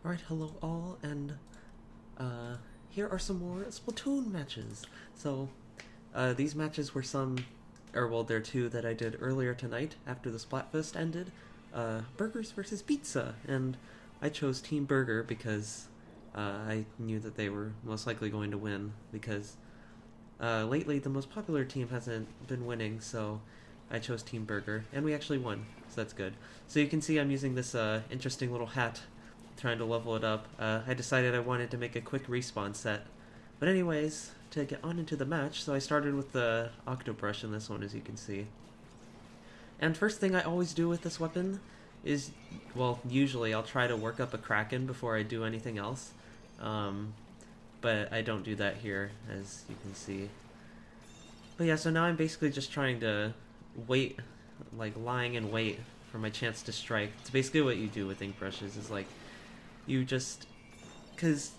Alright, hello all, and here are some more Splatoon matches. So, these matches were there are two that I did earlier tonight after the Splatfest ended. Burgers versus Pizza, and I chose Team Burger because I knew that they were most likely going to win, because lately the most popular team hasn't been winning, so I chose Team Burger, and we actually won, so that's good. So you can see I'm using this interesting little hat, trying to level it up. I decided I wanted to make a quick respawn set. But anyways, to get on into the match, so I started with the Octobrush in this one, as you can see. And first thing I always do with this weapon is, well, usually I'll try to work up a Kraken before I do anything else. But I don't do that here, as you can see. But yeah, so now I'm basically just trying to wait, like lying in wait for my chance to strike. It's basically what you do with ink brushes, is like, you just, because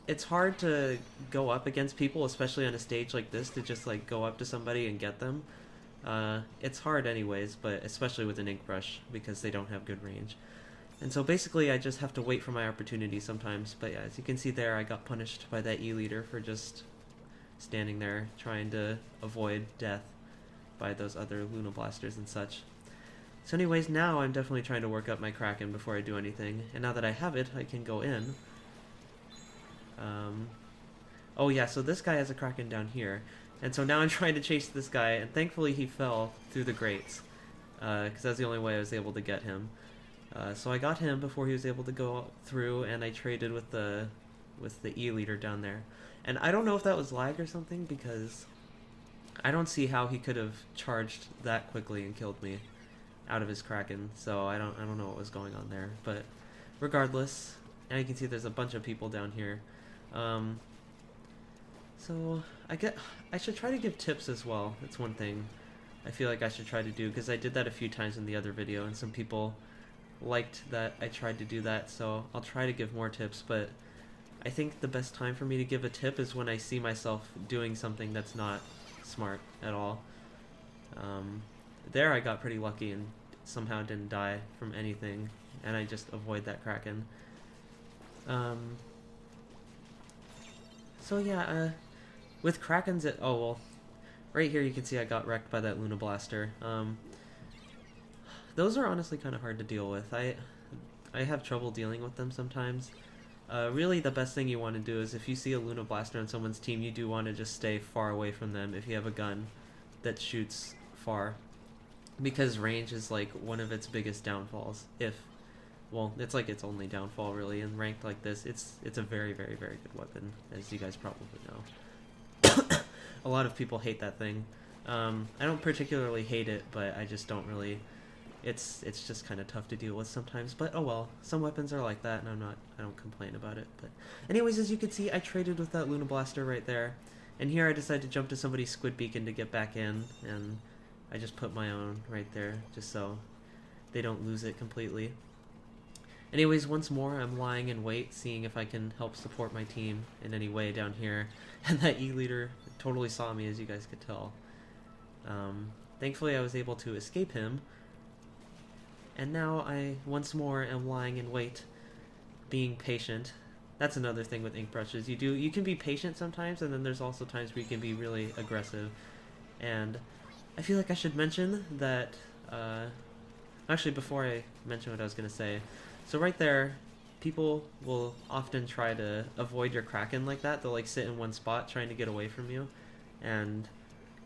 it's hard to go up against people, especially on a stage like this, to just like go up to somebody and get them. It's hard anyways, but especially with an ink brush, because they don't have good range. And so basically I just have to wait for my opportunity sometimes. But yeah, as you can see there, I got punished by that E-leader for just standing there trying to avoid death by those other Luna Blasters and such. So anyways, now I'm definitely trying to work up my Kraken before I do anything, and now that I have it, I can go in. Oh yeah, so this guy has a Kraken down here, and so now I'm trying to chase this guy, and thankfully he fell through the grates, because that's the only way I was able to get him. So I got him before he was able to go through, and I traded with the E-leader down there. And I don't know if that was lag or something, because I don't see how he could have charged that quickly and killed me out of his Kraken, so I don't know what was going on there. But regardless, and you can see there's a bunch of people down here. So I should try to give tips as well. That's one thing I feel like I should try to do, because I did that a few times in the other video, and some people liked that I tried to do that, so I'll try to give more tips. But I think the best time for me to give a tip is when I see myself doing something that's not smart at all. There I got pretty lucky and somehow didn't die from anything, and I just avoid that Kraken. So yeah, with Krakens, oh well, right here you can see I got wrecked by that Luna Blaster. Those are honestly kind of hard to deal with. I have trouble dealing with them sometimes. Really the best thing you want to do is, if you see a Luna Blaster on someone's team, you do want to just stay far away from them if you have a gun that shoots far. Because range is like one of its biggest downfalls. Well, it's like its only downfall really. In ranked like this, it's a very, very, very good weapon, as you guys probably know. A lot of people hate that thing. I don't particularly hate it, but I just don't really. It's just kind of tough to deal with sometimes. But oh well, some weapons are like that, and I don't complain about it. But anyways, as you can see, I traded with that Luna Blaster right there, and here I decided to jump to somebody's Squid Beacon to get back in, and I just put my own right there, just so they don't lose it completely. Anyways, once more, I'm lying in wait, seeing if I can help support my team in any way down here. And that E-leader totally saw me, as you guys could tell. Thankfully, I was able to escape him. And now I, once more, am lying in wait, being patient. That's another thing with ink brushes. You can be patient sometimes, and then there's also times where you can be really aggressive. And I feel like I should mention that, actually before I mention what I was going to say, so right there, people will often try to avoid your Kraken like that. They'll like sit in one spot trying to get away from you, and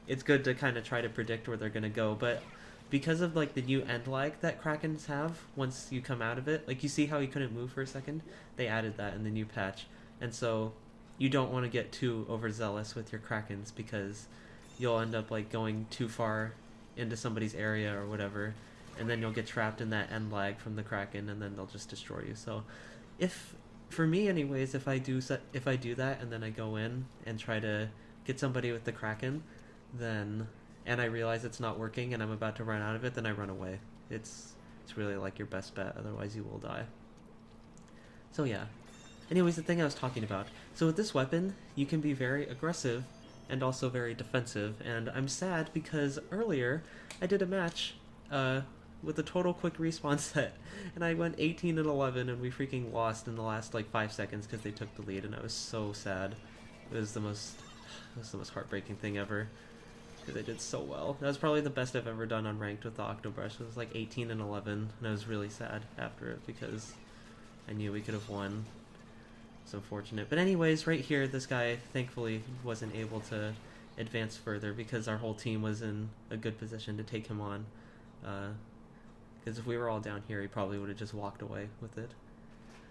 it's good to kind of try to predict where they're going to go. But because of like the new end lag that Krakens have once you come out of it, like you see how you couldn't move for a second? They added that in the new patch, and so you don't want to get too overzealous with your Krakens, because you'll end up like going too far into somebody's area or whatever, and then you'll get trapped in that end lag from the Kraken, and then they'll just destroy you. So for me anyways, if I do that and then I go in and try to get somebody with the Kraken, and I realize it's not working and I'm about to run out of it, then I run away. It's really like your best bet, otherwise you will die. So yeah. Anyways, the thing I was talking about. So with this weapon, you can be very aggressive and also very defensive, and I'm sad because earlier I did a match with a total quick respawn set, and I went 18 and 11, and we freaking lost in the last like 5 seconds because they took the lead, and I was so sad. It was the most heartbreaking thing ever because I did so well. That was probably the best I've ever done on ranked with the Octobrush. It was like 18 and 11, and I was really sad after it because I knew we could have won. It's unfortunate. But anyways, right here, this guy thankfully wasn't able to advance further because our whole team was in a good position to take him on. Because if we were all down here, he probably would have just walked away with it.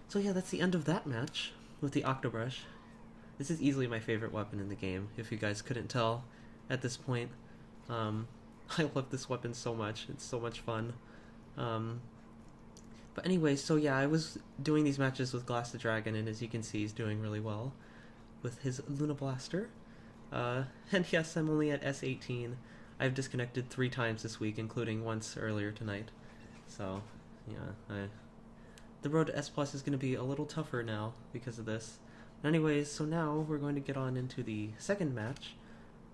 So yeah, that's the end of that match with the Octobrush. This is easily my favorite weapon in the game, if you guys couldn't tell at this point. I love this weapon so much. It's so much fun. But anyway, so yeah, I was doing these matches with Glass the Dragon, and as you can see, he's doing really well with his Luna Blaster. And yes, I'm only at S18. I've disconnected 3 times this week, including once earlier tonight. So, yeah, the road to S+ is going to be a little tougher now because of this. Anyways, so now we're going to get on into the second match,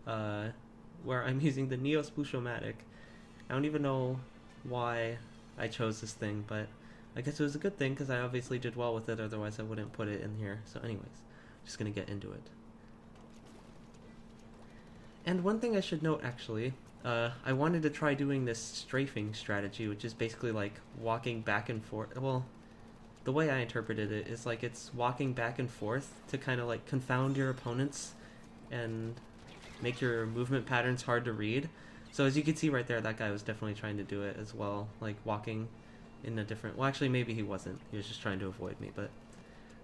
where I'm using the Neo Sploosh-o-matic. I don't even know why I chose this thing, but I guess it was a good thing because I obviously did well with it, otherwise I wouldn't put it in here. So anyways, just going to get into it. And one thing I should note, actually, I wanted to try doing this strafing strategy, which is basically like walking back and forth. Well, the way I interpreted it is like it's walking back and forth to kind of like confound your opponents and make your movement patterns hard to read. So as you can see right there, that guy was definitely trying to do it as well, like walking in a different... Well, actually, maybe he wasn't. He was just trying to avoid me, but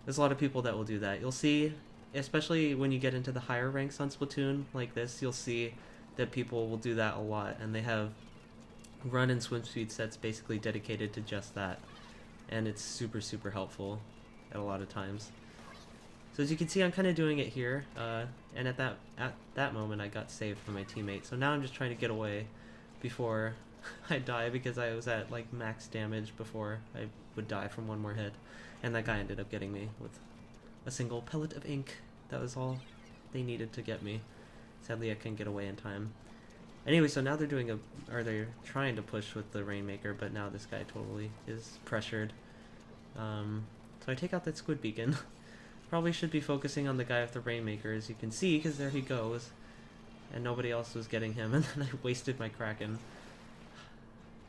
there's a lot of people that will do that. You'll see, especially when you get into the higher ranks on Splatoon like this, you'll see that people will do that a lot, and they have run and swim speed sets basically dedicated to just that, and it's super, super helpful at a lot of times. So as you can see, I'm kind of doing it here, and at that moment I got saved from my teammate. So now I'm just trying to get away before I die, because I was at like max damage before I would die from one more hit, and that guy ended up getting me with a single pellet of ink. That was all they needed to get me. Sadly, I couldn't get away in time. Anyway, so now they're trying to push with the Rainmaker, but now this guy totally is pressured. So I take out that squid beacon. Probably should be focusing on the guy with the Rainmaker, as you can see, because there he goes. And nobody else was getting him, and then I wasted my Kraken.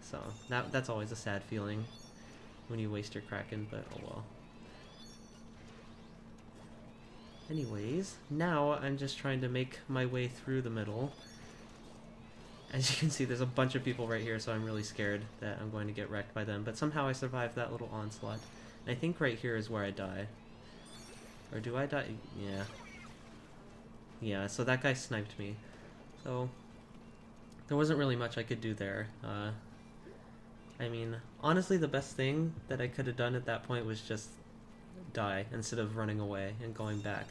So, that's always a sad feeling when you waste your Kraken, but oh well. Anyways, now I'm just trying to make my way through the middle. As you can see, there's a bunch of people right here, so I'm really scared that I'm going to get wrecked by them. But somehow I survived that little onslaught. And I think right here is where I die. Or do I die? Yeah. Yeah, so that guy sniped me. So, there wasn't really much I could do there. I mean, honestly, the best thing that I could have done at that point was just die instead of running away and going back.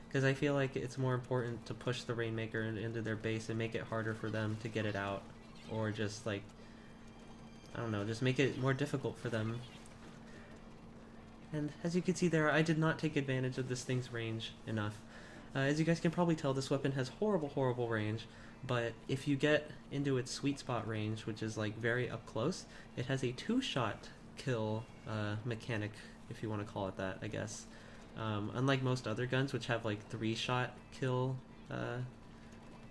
Because I feel like it's more important to push the Rainmaker into their base and make it harder for them to get it out. Or just, like, I don't know, just make it more difficult for them. And as you can see there, I did not take advantage of this thing's range enough. As you guys can probably tell, this weapon has horrible, horrible range. But if you get into its sweet spot range, which is like very up close, it has a 2-shot kill mechanic, if you want to call it that, I guess. Unlike most other guns, which have like 3-shot kill, I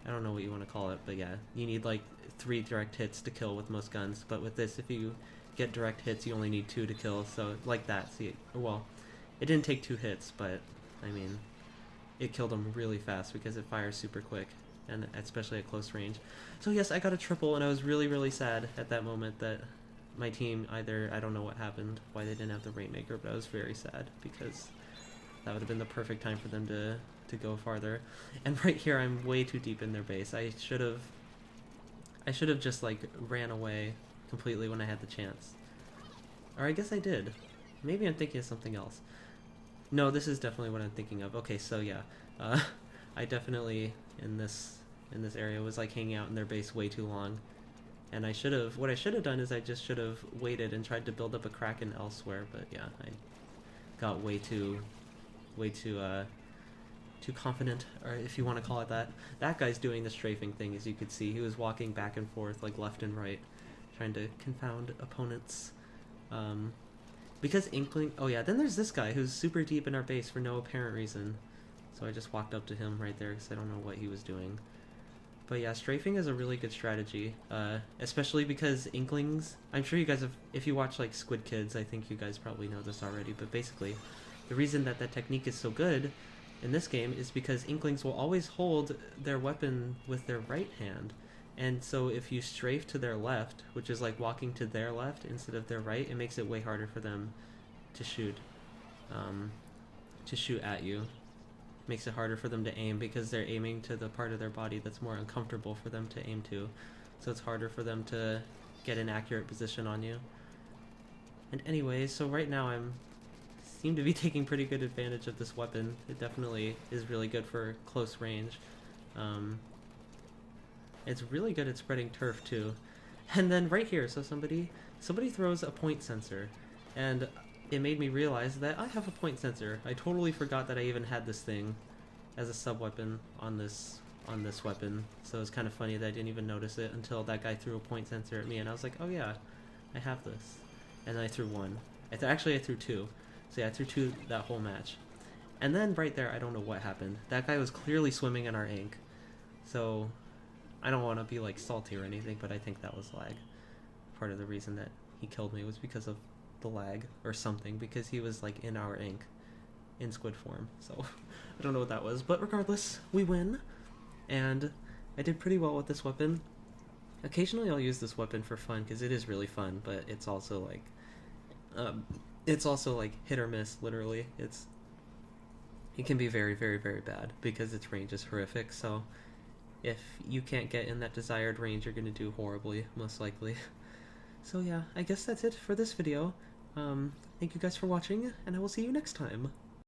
don't know what you want to call it, but yeah, you need like 3 direct hits to kill with most guns. But with this, if you get direct hits, you only need 2 to kill, so like that. See, well, it didn't take 2 hits, but I mean, it killed him really fast because it fires super quick, and especially at close range. So yes, I got a triple, and I was really, really sad at that moment that my team either, I don't know what happened, why they didn't have the Rainmaker, but I was very sad because that would have been the perfect time for them to go farther. And right here, I'm way too deep in their base. I should have just like ran away completely when I had the chance. Or I guess I did. Maybe I'm thinking of something else. No, this is definitely what I'm thinking of. Okay, so yeah, I definitely in this area was like hanging out in their base way too long, and what I should have done is I just should have waited and tried to build up a Kraken elsewhere. But yeah, I got way too confident, or if you want to call it that. That guy's doing the strafing thing, as you could see. He was walking back and forth like left and right, trying to confound opponents. Because Inkling... Oh yeah, then there's this guy who's super deep in our base for no apparent reason. So I just walked up to him right there because I don't know what he was doing. But yeah, strafing is a really good strategy, especially because Inklings... I'm sure you guys have... If you watch like Squid Kids, I think you guys probably know this already, but basically, the reason that that technique is so good in this game is because Inklings will always hold their weapon with their right hand. And so if you strafe to their left, which is like walking to their left instead of their right, it makes it way harder for them to shoot at you. Makes it harder for them to aim because they're aiming to the part of their body that's more uncomfortable for them to aim to. So it's harder for them to get an accurate position on you. And anyway, so right now I'm seem to be taking pretty good advantage of this weapon. It definitely is really good for close range. It's really good at spreading turf too. And then right here, so somebody throws a point sensor, and it made me realize that I have a point sensor. I totally forgot that I even had this thing as a sub-weapon on this weapon. So it's kind of funny that I didn't even notice it until that guy threw a point sensor at me, and I was like, oh yeah, I have this. And then I threw one. Actually, I threw two. So yeah, I threw two that whole match. And then right there, I don't know what happened. That guy was clearly swimming in our ink. So I don't want to be like salty or anything, but I think that was lag. Part of the reason that he killed me was because of the lag or something, because he was like in our ink in squid form. So I don't know what that was, but regardless, we win. And I did pretty well with this weapon. Occasionally I'll use this weapon for fun because it is really fun, but it's also like hit or miss. Literally, it can be very, very, very bad because its range is horrific. So if you can't get in that desired range, you're gonna do horribly, most likely. So yeah, I guess that's it for this video. Thank you guys for watching, and I will see you next time.